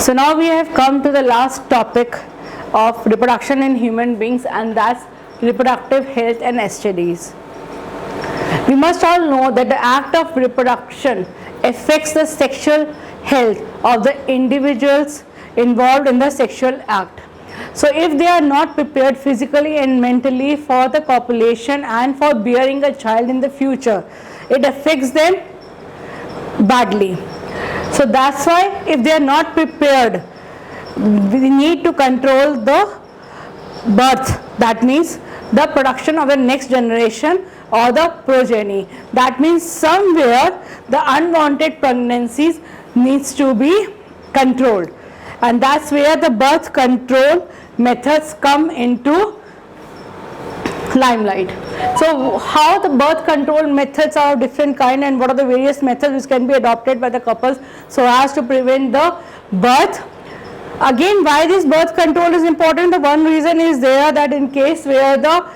So now we have come to the last topic of reproduction in human beings, and that's reproductive health and STDs. We must all know that the act of reproduction affects the sexual health of the individuals involved in the sexual act. So if they are not prepared physically and mentally for the copulation and for bearing a child in the future, it affects them badly. So that's why if they are not prepared, we need to control the birth, that means the production of the next generation or the progeny. That means somewhere the unwanted pregnancies needs to be controlled, and that's where the birth control methods come into limelight. So how the birth control methods are of different kind, and what are the various methods which can be adopted by the couples so as to prevent the birth. Again, why this birth control is important? The one reason is there that in case where the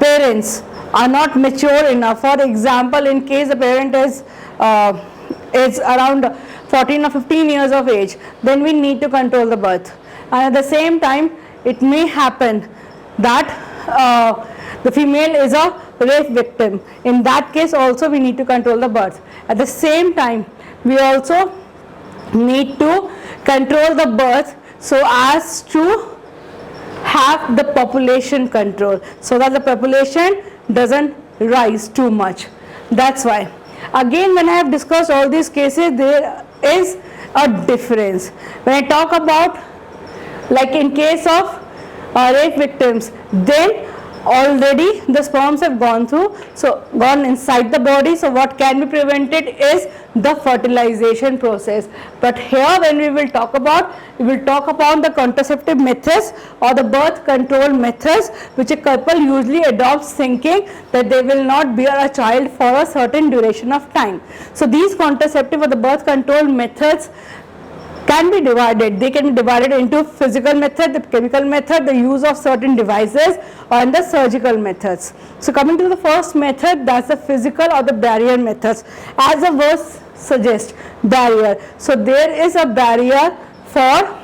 parents are not mature enough, for example, in case the parent is around 14 or 15 years of age, then we need to control the birth. And at the same time, it may happen that the female is a rape victim. In that case also we need to control the birth. At the same time, we also need to control the birth so as to have the population control, so that the population doesn't rise too much. That's why, again, when I have discussed all these cases, there is a difference. When I talk about, like in case of rape victims, then already the sperms have gone inside the body, so what can be prevented is the fertilization process. But here when we will talk about the contraceptive methods or the birth control methods which a couple usually adopts, thinking that they will not bear a child for a certain duration of time. So these contraceptive or the birth control methods can be divided. They can be divided into physical method, the chemical method, the use of certain devices, and the surgical methods. So coming to the first method, that's the physical or the barrier methods. As the word suggests, barrier. So there is a barrier for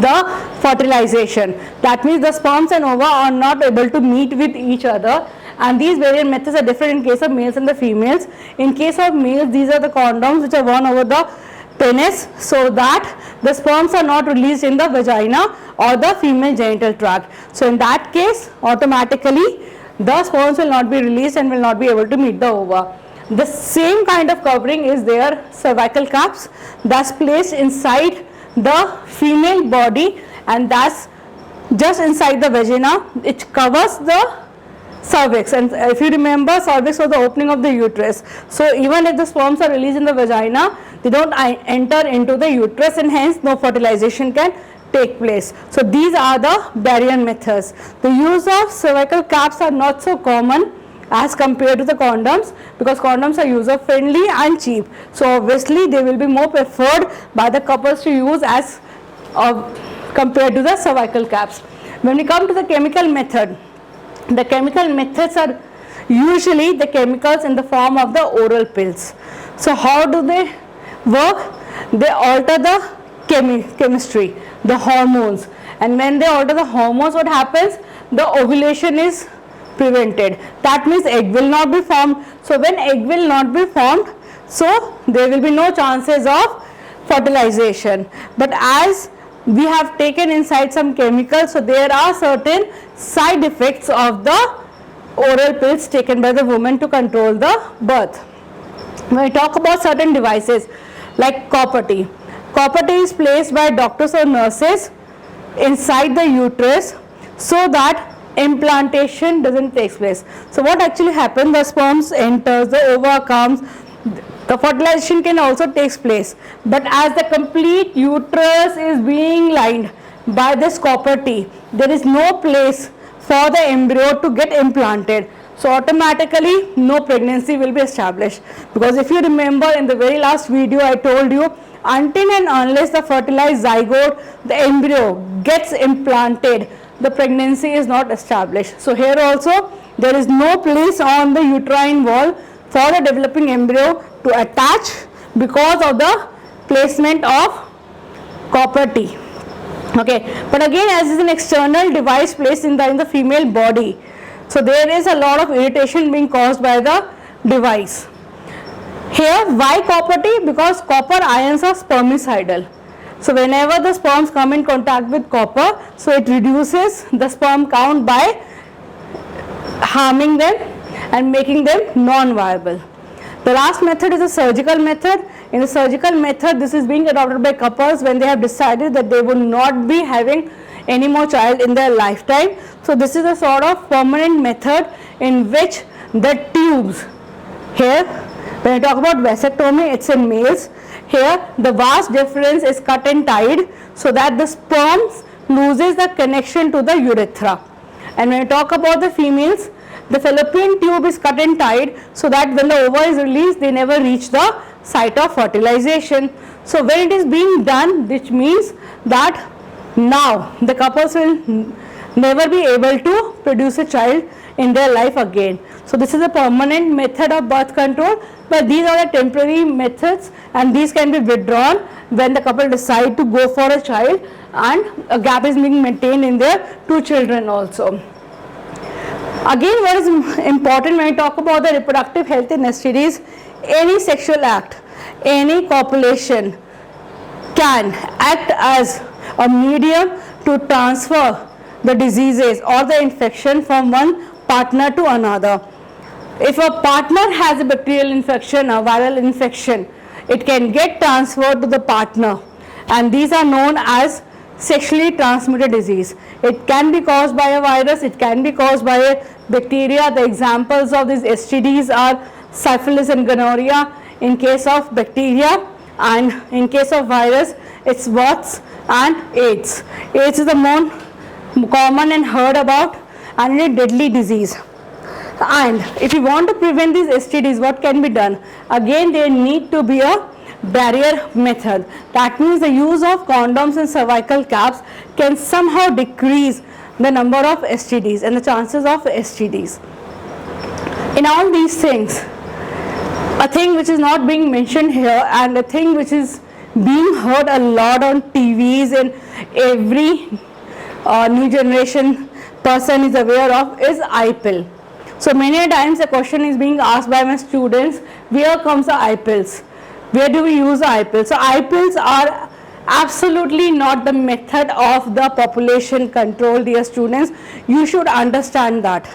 the fertilization. That means the sperms and ova are not able to meet with each other. And these barrier methods are different in case of males and the females. In case of males, these are the condoms which are worn over the penis, so that the sperms are not released in the vagina or the female genital tract. So in that case, automatically the sperms will not be released and will not be able to meet the ova. The same kind of covering is there, cervical caps, that's placed inside the female body, and that's just inside the vagina. It covers the cervix, and if you remember, cervix was the opening of the uterus. So even if the sperms are released in the vagina, they don't enter into the uterus, and hence no fertilization can take place. So these are the barrier methods. The use of cervical caps are not so common as compared to the condoms, because condoms are user friendly and cheap. So obviously they will be more preferred by the couples to use as compared to the cervical caps. When we come to the chemical method, the chemical methods are usually the chemicals in the form of the oral pills. So how do they work? They alter the chemistry, the hormones, and when they alter the hormones, what happens? The ovulation is prevented. That means egg will not be formed. So when egg will not be formed, so there will be no chances of fertilization. But as we have taken inside some chemicals, so there are certain side effects of the oral pills taken by the woman to control the birth. When we talk about certain devices like copper T is placed by doctors or nurses inside the uterus so that implantation doesn't take place. So what actually happens? The sperms enters, the ova comes, the fertilization can also take place, but as the complete uterus is being lined by this copper T, there is no place for the embryo to get implanted. So automatically no pregnancy will be established, because if you remember in the very last video I told you, until and unless the fertilized zygote, the embryo gets implanted, the pregnancy is not established. So here also there is no place on the uterine wall for the developing embryo to attach because of the placement of copper T. Okay, but again, as is an external device placed in the female body, so there is a lot of irritation being caused by the device. Here, why copper T? Because copper ions are spermicidal. So whenever the sperms come in contact with copper, so it reduces the sperm count by harming them and making them non-viable. The last method is a surgical method. In the surgical method, this is being adopted by couples when they have decided that they will not be having any more child in their lifetime. So this is a sort of permanent method in which the tubes, here when I talk about vasectomy, it's in males. Here the vast difference is cut and tied so that the sperms loses the connection to the urethra. And when I talk about the females, the fallopian tube is cut and tied so that when the ova is released, they never reach the site of fertilization. So when it is being done, which means that now the couples will never be able to produce a child in their life again. So this is a permanent method of birth control, but these are the temporary methods and these can be withdrawn when the couple decide to go for a child and a gap is being maintained in their two children also. Again, what is important when we talk about the reproductive health in STDs, any sexual act, any copulation can act as a medium to transfer the diseases or the infection from one partner to another. If a partner has a bacterial infection or viral infection, it can get transferred to the partner, and these are known as sexually transmitted disease. It can be caused by a virus, it can be caused by a bacteria. The examples of these STDs are syphilis and gonorrhea in case of bacteria, and in case of virus it's warts and AIDS. AIDS is the more common and heard about and a deadly disease. And if you want to prevent these STDs, what can be done? Again, there need to be a barrier method. That means the use of condoms and cervical caps can somehow decrease the number of STDs and the chances of STDs. In all these things, a thing which is not being mentioned here and a thing which is being heard a lot on TVs and every new generation person is aware of is I-pill. So many times a question is being asked by my students, where comes the I-pills? Where do we use the I-pills? So I-pills are absolutely not the method of the population control, dear students. You should understand that.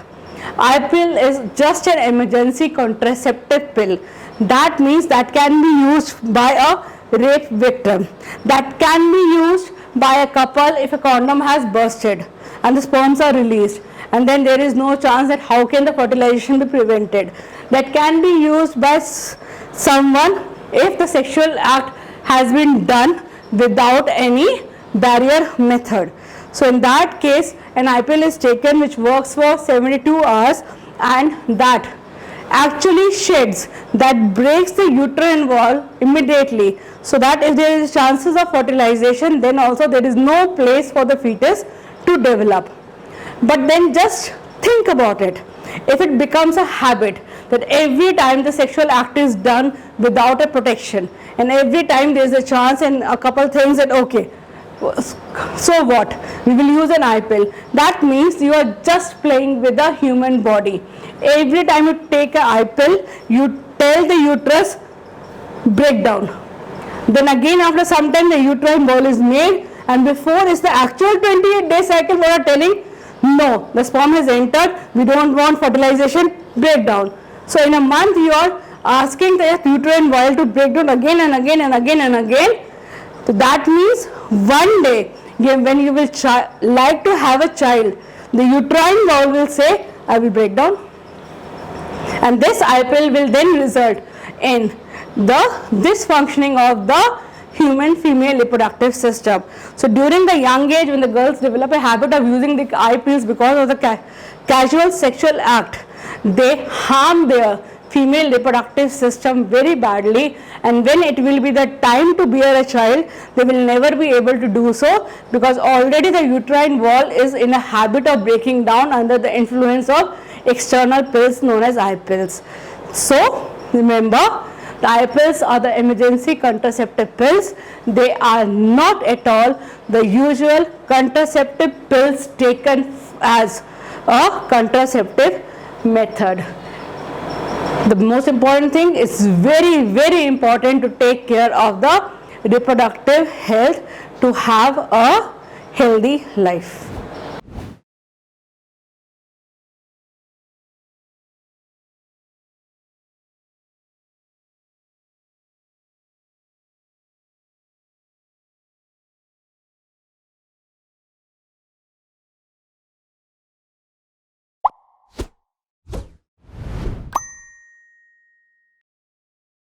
I-pill is just an emergency contraceptive pill. That means that can be used by a rape victim. That can be used by a couple if a condom has bursted and the sperms are released, and then there is no chance that how can the fertilization be prevented. That can be used by someone if the sexual act has been done without any barrier method. So in that case, an I-pill is taken which works for 72 hours and that actually sheds, that breaks the uterine wall immediately, so that if there is chances of fertilization, then also there is no place for the fetus to develop. But then just think about it. If it becomes a habit that every time the sexual act is done without a protection and every time there is a chance and a couple things that okay, so what, we will use an I-pill. That means you are just playing with the human body. Every time you take an I-pill, you tell the uterus break down. Then again after some time the uterine wall is made, and before is the actual 28-day cycle we are telling no, the sperm has entered, we don't want fertilization, break down. So in a month you are asking the uterine wall to break down again and again and again and again. So that means one day when you will like to have a child, the uterine wall will say I will break down, and this I-pill will then result in the dysfunctioning of the human female reproductive system. So during the young age, when the girls develop a habit of using the I-pills because of the casual sexual act, they harm their female reproductive system very badly, and when it will be the time to bear a child, they will never be able to do so because already the uterine wall is in a habit of breaking down under the influence of external pills known as I-pills. So remember pills or the emergency contraceptive pills. They are not at all the usual contraceptive pills taken as a contraceptive method. The most important thing is very important to take care of the reproductive health to have a healthy life.